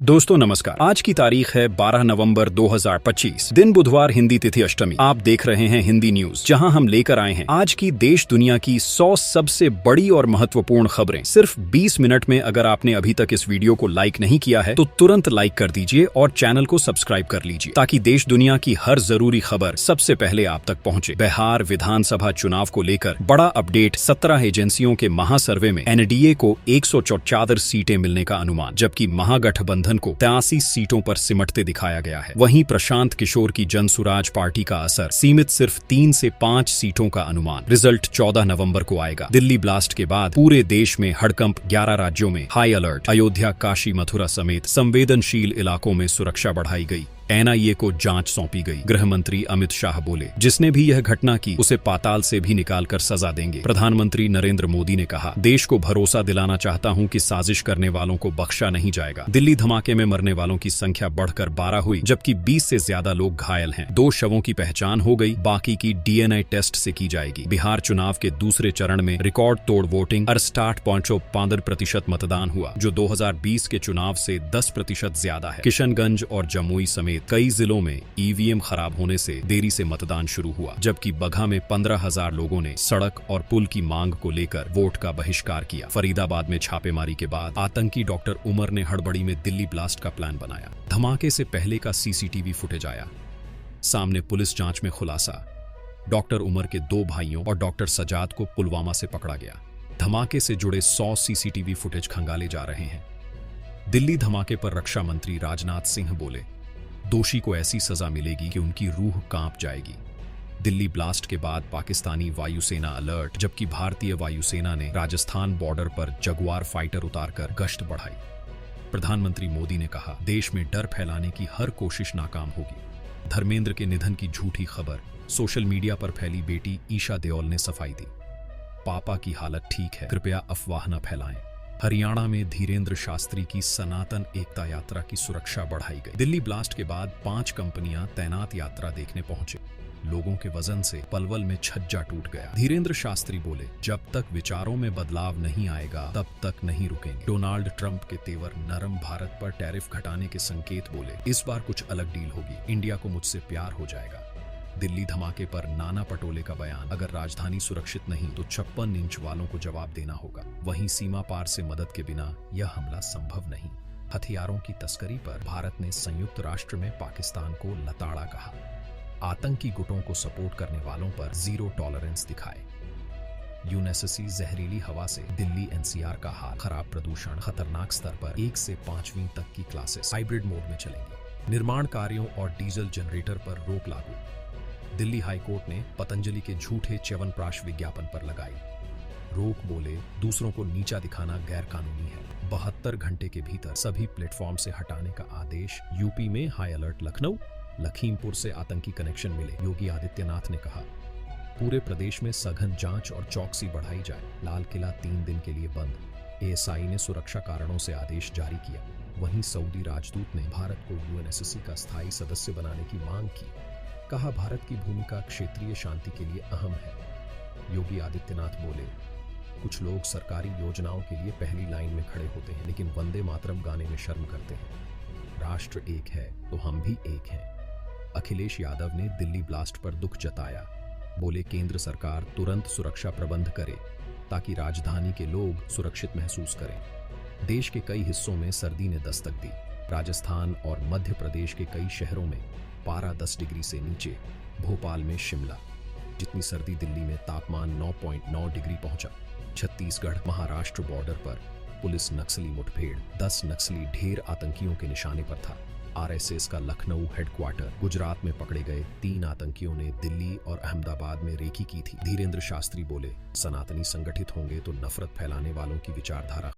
दोस्तों नमस्कार। आज की तारीख है 12 नवंबर 2025, दिन बुधवार, हिंदी तिथि अष्टमी। आप देख रहे हैं हिंदी न्यूज, जहां हम लेकर आए हैं आज की देश दुनिया की 100 सबसे बड़ी और महत्वपूर्ण खबरें सिर्फ 20 मिनट में। अगर आपने अभी तक इस वीडियो को लाइक नहीं किया है तो तुरंत लाइक कर दीजिए और चैनल को सब्सक्राइब कर लीजिए ताकि देश दुनिया की हर जरूरी खबर सबसे पहले आप तक पहुंचे। बिहार विधानसभा चुनाव को लेकर बड़ा अपडेट। 17 एजेंसियों के महासर्वे में एनडीए को 174 सीटें मिलने का अनुमान, जबकि महागठबंधन को 83 सीटों पर सिमटते दिखाया गया है। वहीं प्रशांत किशोर की जनसुराज पार्टी का असर सीमित, सिर्फ 3 से 5 सीटों का अनुमान। रिजल्ट 14 नवंबर को आएगा। दिल्ली ब्लास्ट के बाद पूरे देश में हड़कंप, 11 राज्यों में हाई अलर्ट। अयोध्या, काशी, मथुरा समेत संवेदनशील इलाकों में सुरक्षा बढ़ाई गई। एनआईए को जांच सौंपी गई। गृह मंत्री अमित शाह बोले, जिसने भी यह घटना की उसे पाताल से भी निकालकर सजा देंगे। प्रधानमंत्री नरेंद्र मोदी ने कहा, देश को भरोसा दिलाना चाहता हूं कि साजिश करने वालों को बख्शा नहीं जाएगा। दिल्ली धमाके में मरने वालों की संख्या बढ़कर 12 हुई, जबकि 20 से ज्यादा लोग घायल हैं। 2 शवों की पहचान हो गई, बाकी की डीएनए टेस्ट से की जाएगी। बिहार चुनाव के दूसरे चरण में रिकॉर्ड तोड़ वोटिंग, 68.15% मतदान हुआ, जो 2020 के चुनाव से 10% ज्यादा है। किशनगंज और जमुई समेत कई जिलों में ईवीएम खराब होने से देरी से मतदान शुरू हुआ, जबकि बगहा में 15,000 लोगों ने सड़क और पुल की मांग को लेकर वोट का बहिष्कार किया। फरीदाबाद में छापेमारी के बाद आतंकी डॉक्टर उमर ने हड़बड़ी में दिल्ली ब्लास्ट का प्लान बनाया। धमाके से पहले का सीसीटीवी फुटेज आया सामने। पुलिस जांच में खुलासा, डॉक्टर उमर के 2 भाइयों और डॉक्टर सजाद को पुलवामा से पकड़ा गया। धमाके से जुड़े 100 सीसीटीवी फुटेज खंगाले जा रहे हैं। दिल्ली धमाके पर रक्षा मंत्री राजनाथ सिंह बोले, दोषी को ऐसी सजा मिलेगी कि उनकी रूह कांप जाएगी। दिल्ली ब्लास्ट के बाद पाकिस्तानी वायुसेना अलर्ट, जबकि भारतीय वायुसेना ने राजस्थान बॉर्डर पर जगुआर फाइटर उतारकर गश्त बढ़ाई। प्रधानमंत्री मोदी ने कहा, देश में डर फैलाने की हर कोशिश नाकाम होगी। धर्मेंद्र के निधन की झूठी खबर, सोशल मीडिया पर फैली। बेटी ईशा देओल ने सफाई दी, पापा की हालत ठीक है, कृपया अफवाह न फैलाएं। हरियाणा में धीरेंद्र शास्त्री की सनातन एकता यात्रा की सुरक्षा बढ़ाई गई। दिल्ली ब्लास्ट के बाद 5 कंपनियां तैनात यात्रा देखने पहुंचे। लोगों के वजन से पलवल में छज्जा टूट गया। धीरेंद्र शास्त्री बोले, जब तक विचारों में बदलाव नहीं आएगा तब तक नहीं रुकेंगे। डोनाल्ड ट्रंप के तेवर नरम, भारत पर टैरिफ घटाने के संकेत बोले, इस बार कुछ अलग डील होगी, इंडिया को मुझसे प्यार हो जाएगा। दिल्ली धमाके पर नाना पटोले का बयान, अगर राजधानी सुरक्षित नहीं तो 56 इंच वालों को जवाब देना होगा। वहीं सीमा पार से मदद के बिना यह हमला संभव नहीं। हथियारों की तस्करी पर भारत ने संयुक्त राष्ट्र में पाकिस्तान को लताड़ा कहा। आतंकी गुटों को सपोर्ट करने वालों पर जीरो टॉलरेंस दिखाए। यूनेस्सी जहरीली हवा से दिल्ली एनसीआर का हाल खराब। प्रदूषण खतरनाक स्तर पर। 1 से 5वीं तक की क्लासेस हाइब्रिड मोड में चलेंगी। निर्माण कार्यों और डीजल जनरेटर पर रोक लागू। दिल्ली हाईकोर्ट ने पतंजलि के झूठे च्यवनप्राश विज्ञापन पर लगाई रोक। बोले, दूसरों को नीचा दिखाना गैर कानूनी है। 72 घंटे के भीतर सभी प्लेटफॉर्म से हटाने का आदेश। यूपी में हाई अलर्ट। लखनऊ, लखीमपुर से आतंकी कनेक्शन मिले। योगी आदित्यनाथ ने कहा, पूरे प्रदेश में सघन जांच और चौकसी बढ़ाई जाए। लाल किला 3 दिन के लिए बंद। एएसआई ने सुरक्षा कारणों से आदेश जारी किया। वहीं सऊदी राजदूत ने भारत को यूएनएससी का स्थायी सदस्य बनाने की मांग की। कहा, भारत की भूमिका क्षेत्रीय शांति के लिए अहम है। योगी आदित्यनाथ बोले, कुछ लोग सरकारी योजनाओं के लिए पहली लाइन में खड़े होते हैं, लेकिन वंदे मातरम गाने में शर्म करते हैं। राष्ट्र एक है तो हम भी एक हैं। अखिलेश यादव ने दिल्ली ब्लास्ट पर दुख जताया। बोले, केंद्र सरकार तुरंत सुरक्षा प्रबंध करे ताकि राजधानी के लोग सुरक्षित महसूस करें। देश के कई हिस्सों में सर्दी ने दस्तक दी। राजस्थान और मध्य प्रदेश के कई शहरों में पारा 10 डिग्री से नीचे। भोपाल में शिमला जितनी सर्दी, दिल्ली में तापमान 9.9 डिग्री पहुंचा। छत्तीसगढ़ महाराष्ट्र बॉर्डर पर पुलिस नक्सली मुठभेड़। 10 नक्सली ढेर आतंकियों के निशाने पर था। आरएसएस का लखनऊ हेडक्वार्टर। गुजरात में पकड़े गए 3 आतंकियों ने दिल्ली और अहमदाबाद में रेकी की थी। धीरेंद्र शास्त्री बोले, सनातनी संगठित होंगे तो नफरत फैलाने वालों की विचारधारा